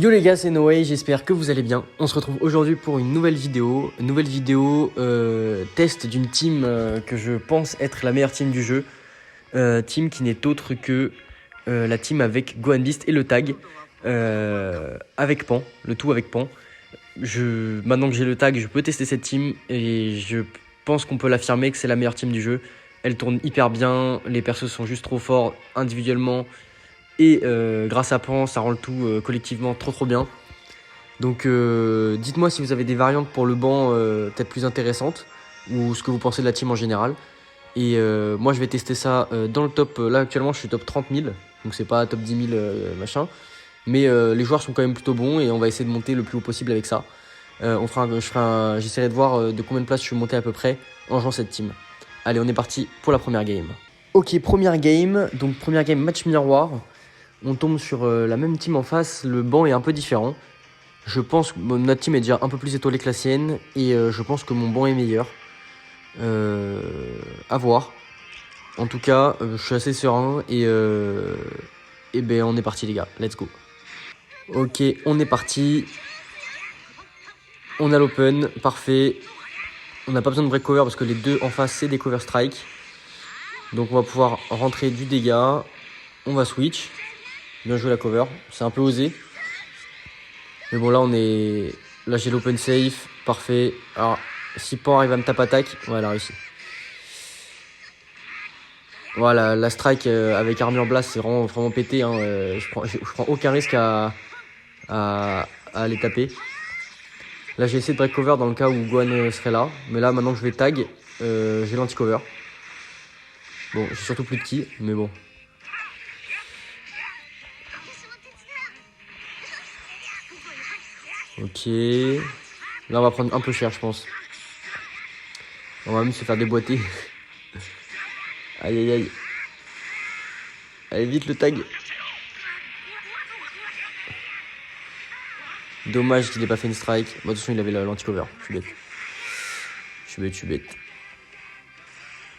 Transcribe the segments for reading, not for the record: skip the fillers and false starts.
Yo les gars, c'est Noé, j'espère que vous allez bien. On se retrouve aujourd'hui pour une nouvelle vidéo. Test d'une team que je pense être la meilleure team du jeu. Team qui n'est autre que la team avec Gohan Beast et le tag. Avec Pan, le tout avec Pan. Maintenant que j'ai le tag, je peux tester cette team et je pense qu'on peut l'affirmer que c'est la meilleure team du jeu. Elle tourne hyper bien, les persos sont juste trop forts individuellement. Et grâce à Pan, ça rend le tout collectivement trop bien. Donc dites-moi si vous avez des variantes pour le banc peut-être plus intéressantes. Ou ce que vous pensez de la team en général. Et moi je vais tester ça dans le top. Là actuellement je suis top 30 000. Donc c'est pas top 10 000 machin. Mais les joueurs sont quand même plutôt bons. Et on va essayer de monter le plus haut possible avec ça. J'essaierai de voir de combien de places je suis monté à peu près en jouant cette team. Allez, on est parti pour la première game. Ok, première game. Donc première game match miroir. On tombe sur la même team en face, le banc est un peu différent. Je pense que notre team est déjà un peu plus étoilée que la sienne et je pense que mon banc est meilleur. À voir. En tout cas, je suis assez serein et ben on est parti les gars, let's go. Ok, on est parti. On a l'open, parfait. On n'a pas besoin de break cover parce que les deux en face c'est des cover strike. Donc on va pouvoir rentrer du dégât. On va switch. Bien joué la cover, c'est un peu osé. Mais bon là j'ai l'open safe, parfait. Alors si Pan arrive à me taper attaque, ouais elle a réussi. Voilà, la strike avec armure blast c'est vraiment pété. Hein. Je prends aucun risque à aller taper. Là j'ai essayé de break cover dans le cas où Gohan serait là. Mais là maintenant que je vais tag, j'ai l'anti-cover. Bon, j'ai surtout plus de ki, mais bon. Ok. Là, on va prendre un peu cher, je pense. On va même se faire déboîter. Aïe, aïe, aïe. Allez, vite, le tag. Dommage qu'il ait pas fait une strike. Bon, de toute façon, il avait l'anti-cover. Je suis bête.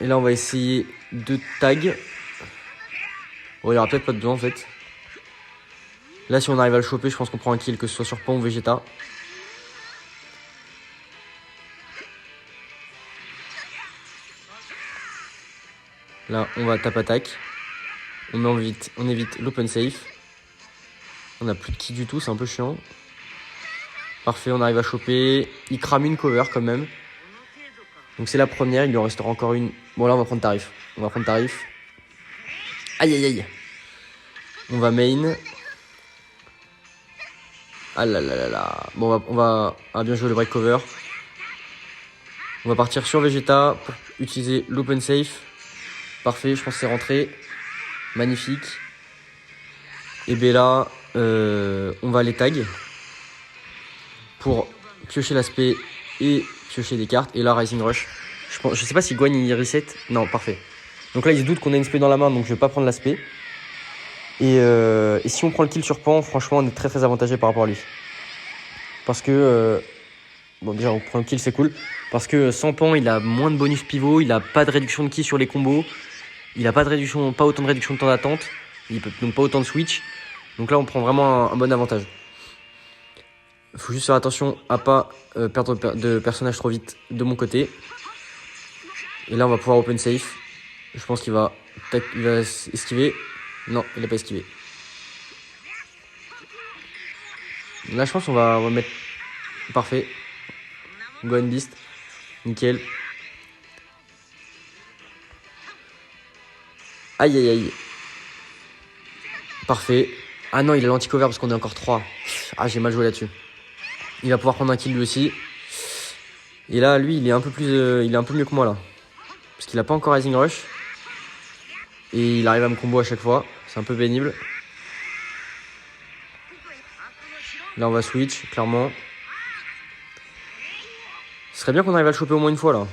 Et là, on va essayer de tag. Bon, il y aura peut-être pas de besoin, en fait. Là, si on arrive à le choper, je pense qu'on prend un kill, que ce soit sur Pan ou Vegeta. Là, on va tap attaque. On évite l'open safe. On a plus de ki du tout, c'est un peu chiant. Parfait, on arrive à choper. Il crame une cover quand même. Donc c'est la première, il lui en restera encore une. Bon là on va prendre tarif. Aïe aïe aïe. On va main. Ah là là là là. Bon on va bien jouer le break cover. On va partir sur Vegeta pour utiliser l'open safe. Parfait, je pense que c'est rentré. Magnifique. Et bien là, on va les tag pour piocher l'aspect et piocher des cartes. Et là, Rising Rush. Je sais pas si Gohan il reset. Non, parfait. Donc là, il se doute qu'on a une spé dans la main, donc je vais pas prendre l'aspect. Et si on prend le kill sur Pan, franchement, on est très avantagé par rapport à lui. Parce que... bon, déjà, on prend le kill, c'est cool. Parce que sans Pan, il a moins de bonus pivot, il a pas de réduction de ki sur les combos. Il a pas autant de réduction de temps d'attente. Il peut donc pas autant de switch. Donc là, on prend vraiment un bon avantage. Il faut juste faire attention à pas perdre de personnage trop vite de mon côté. Et là, on va pouvoir open safe. Je pense qu'il va esquiver. Non, il n'a pas esquivé. Là, je pense qu'on va mettre... Parfait. Gohan Beast. Nickel. Aïe, aïe, aïe. Parfait. Ah non, il a l'anti-cover parce qu'on est encore 3. Ah, j'ai mal joué là-dessus. Il va pouvoir prendre un kill lui aussi. Et là, lui, il est un peu mieux que moi là. Parce qu'il n'a pas encore Rising Rush. Et il arrive à me combo à chaque fois. C'est un peu pénible. Là, on va switch, clairement. Ce serait bien qu'on arrive à le choper au moins une fois là.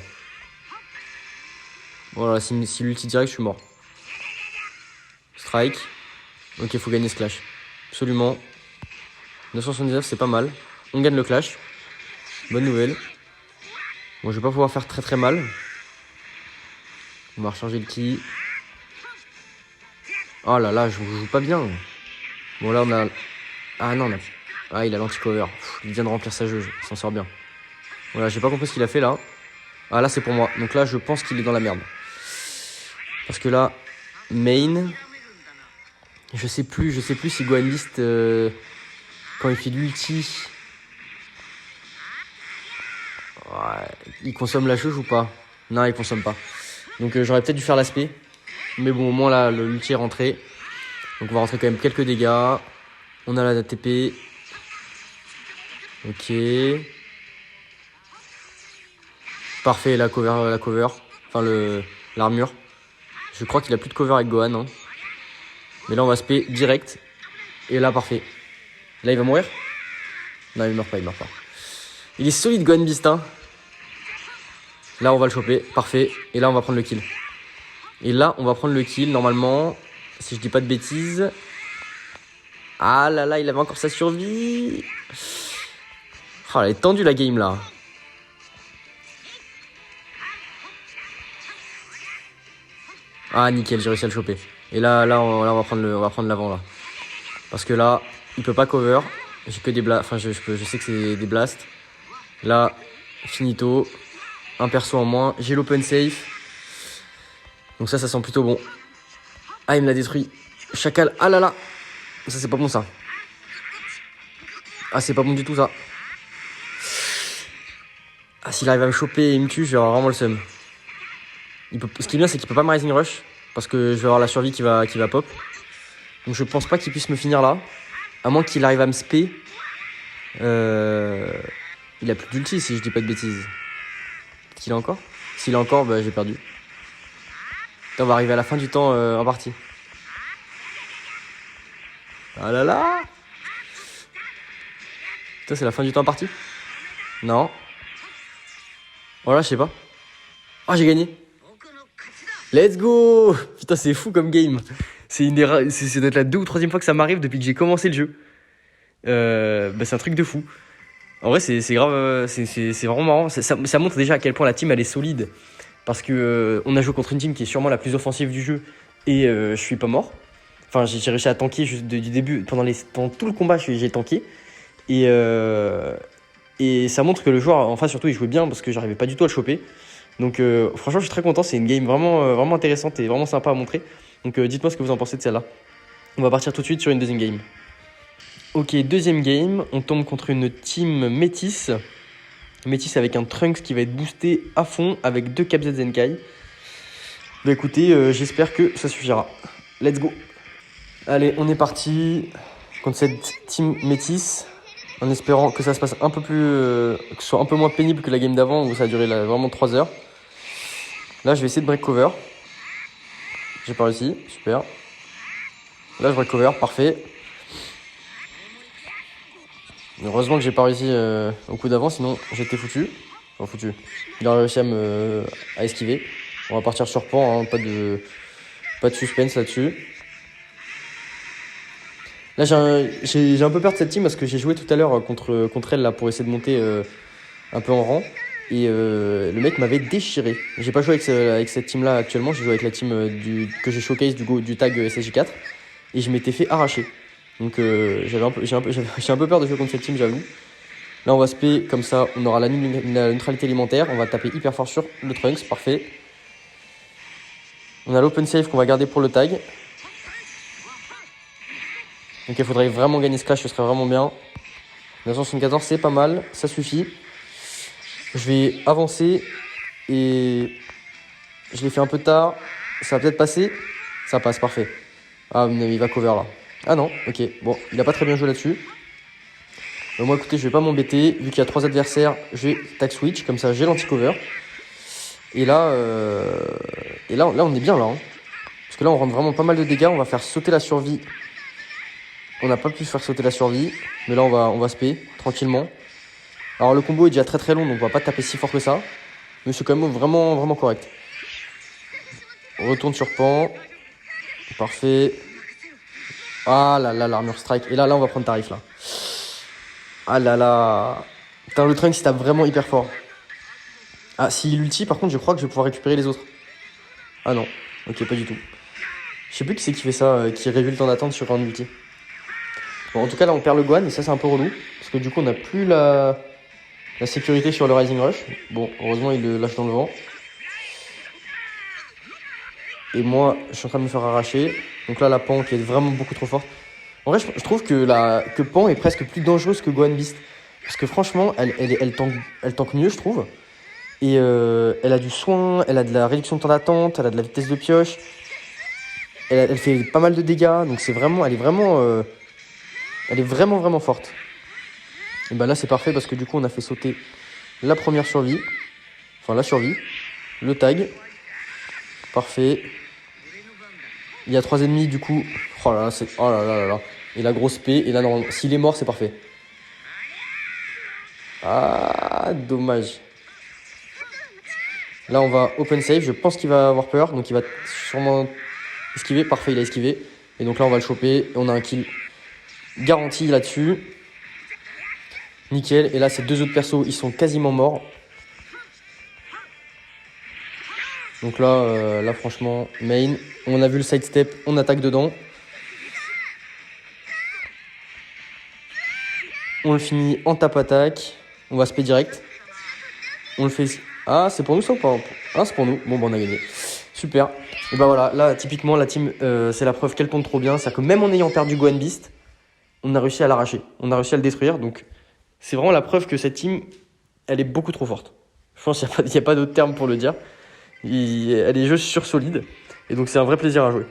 Voilà, si l'ulti direct, je suis mort. Strike. Ok, faut gagner ce clash. Absolument. 979, c'est pas mal. On gagne le clash. Bonne nouvelle. Bon, je vais pas pouvoir faire très mal. On va recharger le ki. Oh là là, je joue pas bien. Bon, là, on a... Ah non, Ah, il a l'anti-cover. Il vient de remplir sa jauge. Il s'en sort bien. Voilà, j'ai pas compris ce qu'il a fait là. Ah, là, c'est pour moi. Donc là, je pense qu'il est dans la merde. Parce que là, main. Je sais plus si Gohanlist, quand il fait l'ulti, ouais, il consomme la jauge ou pas? Non, il consomme pas. Donc j'aurais peut-être dû faire l'aspect. Mais bon, au moins là, l'ulti est rentré. Donc on va rentrer quand même quelques dégâts. On a la TP. Ok. Parfait, la cover. Enfin, l'armure. Je crois qu'il a plus de cover avec Gohan. Hein. Mais là, on va spé direct. Et là, parfait. Là, il va mourir? Non, il meurt pas. Il est solide, Gohan Beast. Hein. Là, on va le choper. Parfait. Et là, on va prendre le kill. Normalement. Si je dis pas de bêtises. Ah là là, il avait encore sa survie. Oh, elle est tendue, la game, là. Ah, nickel, j'ai réussi à le choper. Et là, on va prendre l'avant, là. Parce que là, il peut pas cover. J'ai que des blasts. Enfin, je sais que c'est des blasts. Là, finito. Un perso en moins. J'ai l'open safe. Donc ça sent plutôt bon. Ah, il me l'a détruit. Chacal. Ah là là. Ça, c'est pas bon, ça. Ah, c'est pas bon du tout, ça. Ah, s'il arrive à me choper et il me tue, je vais avoir vraiment le seum. Ce qui est bien, c'est qu'il peut pas me Rising Rush. Parce que je vais avoir la survie qui va pop. Donc je pense pas qu'il puisse me finir là. À moins qu'il arrive à me spé. Il a plus d'ulti si je dis pas de bêtises. Peut-être qu'il a encore. S'il a encore, bah j'ai perdu. Putain, on va arriver à la fin du temps en partie. Ah là là. Putain, c'est la fin du temps en partie. Non. Voilà, je sais pas. Oh, j'ai gagné. Let's go. Putain, c'est fou comme game. C'est peut-être la 2e ou 3e fois que ça m'arrive depuis que j'ai commencé le jeu. C'est un truc de fou. En vrai, c'est grave, c'est vraiment marrant. Ça montre déjà à quel point la team elle est solide. Parce que on a joué contre une team qui est sûrement la plus offensive du jeu. Et je suis pas mort. Enfin, j'ai réussi à tanker juste du début. Pendant tout le combat, j'ai tanké. Et ça montre que le joueur en face, surtout, il jouait bien parce que j'arrivais pas du tout à le choper. Donc franchement, je suis très content. C'est une game vraiment intéressante et vraiment sympa à montrer. Donc dites-moi ce que vous en pensez de celle-là. On va partir tout de suite sur une deuxième game. Ok, deuxième game. On tombe contre une team Métis. Métis avec un Trunks qui va être boosté à fond avec 2 Cap Z Zenkai. Bah écoutez, j'espère que ça suffira. Let's go. Allez, on est parti contre cette team Métis. En espérant que ça se passe un peu plus... que ce soit un peu moins pénible que la game d'avant où ça a duré vraiment 3 heures. Là, je vais essayer de break cover. J'ai pas réussi, super. Là, je break cover, parfait. Heureusement que j'ai pas réussi au coup d'avant, sinon j'étais foutu. Enfin, foutu. Il a réussi à esquiver. On va partir sur pan, hein, pas de suspense là-dessus. Là, j'ai un peu peur de cette team parce que j'ai joué tout à l'heure contre elle là, pour essayer de monter un peu en rang. Et le mec m'avait déchiré. J'ai pas joué avec cette team là actuellement, j'ai joué avec la team que j'ai showcase du tag SSJ4. Et je m'étais fait arracher. Donc j'ai un peu peur de jouer contre cette team, j'avoue. Là, on va spé comme ça, on aura la neutralité alimentaire. On va taper hyper fort sur le Trunks, parfait. On a l'open save qu'on va garder pour le tag. Donc il faudrait vraiment gagner ce clash, ce serait vraiment bien. 974, c'est pas mal, ça suffit. Je vais avancer et je l'ai fait un peu tard. Ça va peut-être passer. Ça passe, parfait. Ah, mais il va cover là. Ah non, ok. Bon, il a pas très bien joué là-dessus. Moi, écoutez, je vais pas m'embêter. Vu qu'il y a 3 adversaires, je vais tag switch. Comme ça, j'ai l'anti-cover. Et là, on est bien là. Hein. Parce que là, on rentre vraiment pas mal de dégâts. On va faire sauter la survie. On n'a pas pu faire sauter la survie. Mais là, on va spé tranquillement. Alors, le combo est déjà très très long. Donc, on va pas taper si fort que ça. Mais c'est quand même vraiment correct. On retourne sur pan. Parfait. Ah là là, l'armure strike. Et là, on va prendre tarif là. Ah là là. Putain, le Trunks, il tape vraiment hyper fort. Ah, s'il ulti, par contre, je crois que je vais pouvoir récupérer les autres. Ah non. Ok, pas du tout. Je sais plus qui c'est qui fait ça, qui réduit le temps d'attente sur un ulti. Bon, en tout cas, là, on perd le Gohan et ça, c'est un peu relou. Parce que du coup, on n'a plus la sécurité sur le Rising Rush. Bon, heureusement, il le lâche dans le vent. Et moi, je suis en train de me faire arracher. Donc là, la Pan qui est vraiment beaucoup trop forte. En vrai, je trouve que Pan est presque plus dangereuse que Gohan Beast. Parce que franchement, elle tank mieux, je trouve. Et elle a du soin, elle a de la réduction de temps d'attente, elle a de la vitesse de pioche. Elle fait pas mal de dégâts. Donc elle est vraiment forte. Et bah là, c'est parfait parce que du coup, on a fait sauter la première survie. Enfin, la survie. Le tag. Parfait. Il y a 3 ennemis, du coup. Oh là là, oh là là là là. Et la grosse P. Et là, normalement, s'il est mort, c'est parfait. Ah, dommage. Là, on va open save. Je pense qu'il va avoir peur. Donc, il va sûrement esquiver. Parfait, il a esquivé. Et donc là, on va le choper. Et on a un kill garanti là-dessus. Nickel. Et là, ces 2 autres persos, ils sont quasiment morts. Donc là, franchement, main. On a vu le sidestep. On attaque dedans. On le finit en tap-attaque. On va spé direct. On le fait... Ah, c'est pour nous ça ou pas? Ah, c'est pour nous. Bon, bah, on a gagné. Super. Et bah voilà, là, typiquement, la team, c'est la preuve qu'elle tombe trop bien. C'est-à-dire que même en ayant perdu Gohan Beast, on a réussi à l'arracher. On a réussi à le détruire. Donc, c'est vraiment la preuve que cette team, elle est beaucoup trop forte. Je pense qu'il n'y a pas d'autre terme pour le dire. Elle est juste sursolide. Et donc, c'est un vrai plaisir à jouer.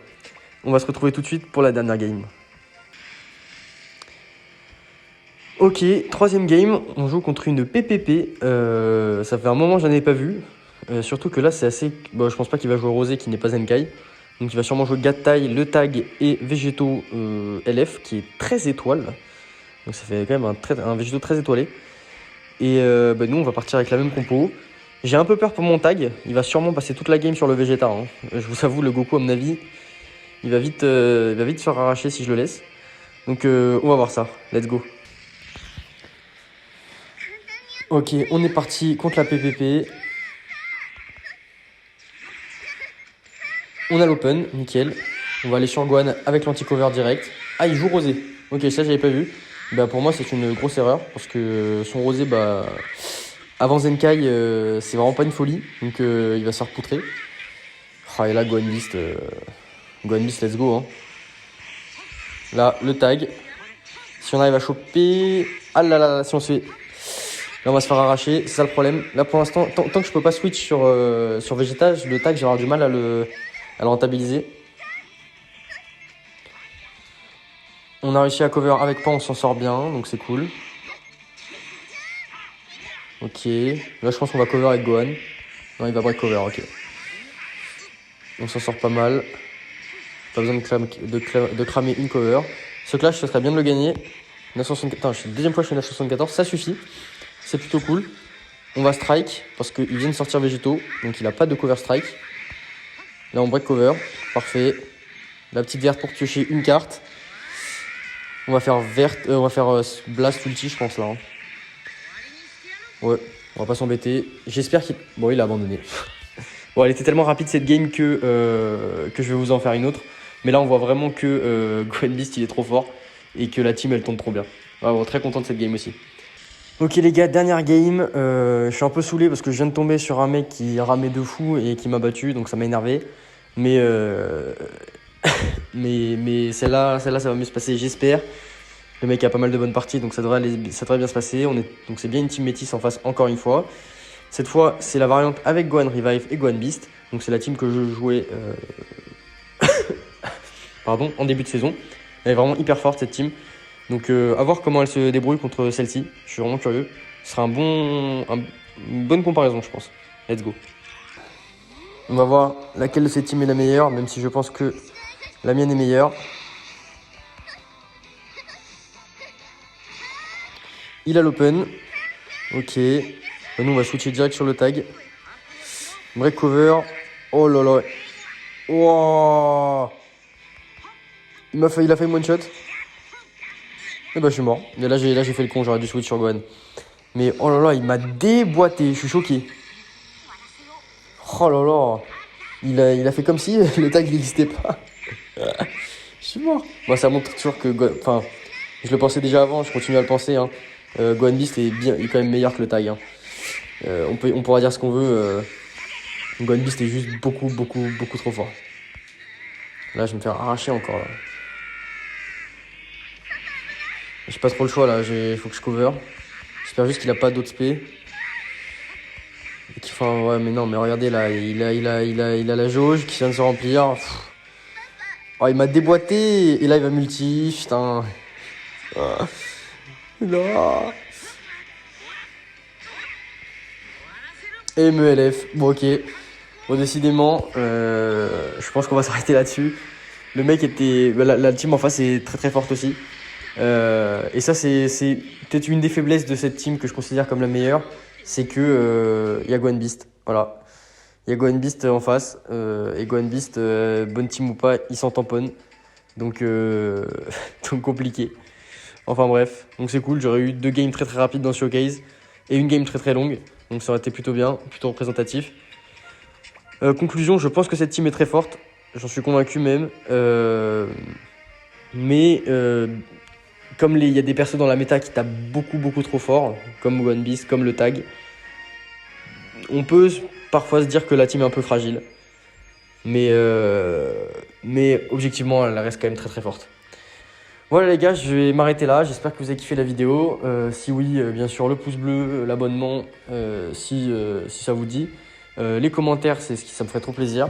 On va se retrouver tout de suite pour la dernière game. Ok, 3ème game, on joue contre une PPP. Ça fait un moment que j'en ai pas vu. Surtout que là, c'est assez... Bon, je pense pas qu'il va jouer Rosé qui n'est pas Zenkai. Donc il va sûrement jouer Gattai, le tag et Végéto LF qui est 13 étoiles. Donc ça fait quand même un Végéto très étoilé. Et nous, on va partir avec la même compo. J'ai un peu peur pour mon tag. Il va sûrement passer toute la game sur le Vegeta. Hein. Je vous avoue, le Goku, à mon avis, il va vite se faire arracher si je le laisse. Donc on va voir ça. Let's go. Ok, on est parti contre la PPP. On a l'open, nickel. On va aller sur Gohan avec l'anti-cover direct. Ah, il joue Rosé. Ok, ça, j'avais pas vu. Bah, pour moi, c'est une grosse erreur. Parce que son Rosé, bah, avant Zenkai, c'est vraiment pas une folie. Donc, il va se faire poutrer. Ah, et là, Gohan Beast, let's go. Hein. Là, le tag. Si on arrive à choper... Ah là là, si on se fait... Là, on va se faire arracher, c'est ça le problème. Là, pour l'instant, tant que je peux pas switch sur Vegeta, le tag, j'ai avoir du mal à le rentabiliser. On a réussi à cover avec Pan, on s'en sort bien, donc c'est cool. Ok. Là, je pense qu'on va cover avec Gohan. Non, il va break cover, ok. On s'en sort pas mal. Pas besoin de cramer une cover. Ce clash, ce serait bien de le gagner. 974, c'est la deuxième fois que je fais 974, ça suffit. C'est plutôt cool. On va strike parce qu'il vient de sortir Végéto. Donc il n'a pas de cover strike. Là on break cover. Parfait. La petite verte pour piocher une carte. On va faire verte. On va faire blast ulti je pense là. Hein. Ouais. On va pas s'embêter. J'espère qu'il... Bon il a abandonné. Bon elle était tellement rapide cette game que je vais vous en faire une autre. Mais là on voit vraiment que Gohan Beast il est trop fort. Et que la team elle tombe trop bien. Ah, bon, très content de cette game aussi. Ok les gars, dernière game, je suis un peu saoulé parce que je viens de tomber sur un mec qui ramait de fou et qui m'a battu, donc ça m'a énervé. Mais, mais celle-là, ça va mieux se passer, j'espère. Le mec a pas mal de bonnes parties, donc ça devrait bien se passer. Donc c'est bien une team métisse en face encore une fois. Cette fois, c'est la variante avec Gohan Revive et Gohan Beast. Donc c'est la team que je jouais en début de saison. Elle est vraiment hyper forte cette team. Donc à voir comment elle se débrouille contre celle-ci. Je suis vraiment curieux. Ce sera une bonne comparaison je pense. Let's go. On va voir laquelle de ces teams est la meilleure. Même si je pense que la mienne est meilleure. Il a l'open. Ok. Nous on va switcher direct sur le tag. Break cover. Oh là là. Wow. Il a failli one shot. Et bah je suis mort. Et là j'ai fait le con, j'aurais dû switch sur Gohan. Mais oh là là, il m'a déboîté, je suis choqué. Oh là là. Il a fait comme si le tag n'existait pas. Je suis mort. Moi ça montre toujours que Je le pensais déjà avant, je continue à le penser. Hein. Gohan Beast est quand même meilleur que le tag. Hein. On pourra dire ce qu'on veut. Gohan Beast est juste beaucoup trop fort. Là, je vais me faire arracher encore. Là. J'ai pas trop le choix là, il faut que je cover. J'espère juste qu'il a pas d'autres spé. Enfin, ouais, mais non, mais regardez là, il a la jauge qui vient de se remplir. Oh, il m'a déboîté et là il va multi, putain. Ah. Non. Et MELF, bon ok. Bon décidément, je pense qu'on va s'arrêter là-dessus. Le mec était... La team en face est très forte aussi. Et ça c'est peut-être une des faiblesses de cette team que je considère comme la meilleure. C'est que y a Gohan Beast, voilà. Il y a Gohan Beast en face. Et Gohan Beast, bonne team ou pas, il s'en tamponne. Donc, donc compliqué. Enfin bref, donc c'est cool. J'aurais eu 2 games très rapides dans Showcase. Et une game très longue. Donc ça aurait été plutôt bien, plutôt représentatif. Conclusion, je pense que cette team est très forte. J'en suis convaincu même. Mais comme il y a des persos dans la méta qui tapent beaucoup trop fort, comme Gohan Beast, comme le tag, on peut parfois se dire que la team est un peu fragile. Mais objectivement, elle reste quand même très forte. Voilà les gars, je vais m'arrêter là. J'espère que vous avez kiffé la vidéo. Si oui, bien sûr, le pouce bleu, l'abonnement, si ça vous dit. Les commentaires, c'est ça me ferait trop plaisir.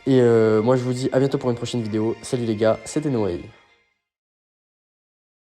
Et moi, je vous dis à bientôt pour une prochaine vidéo. Salut les gars, c'était Noël.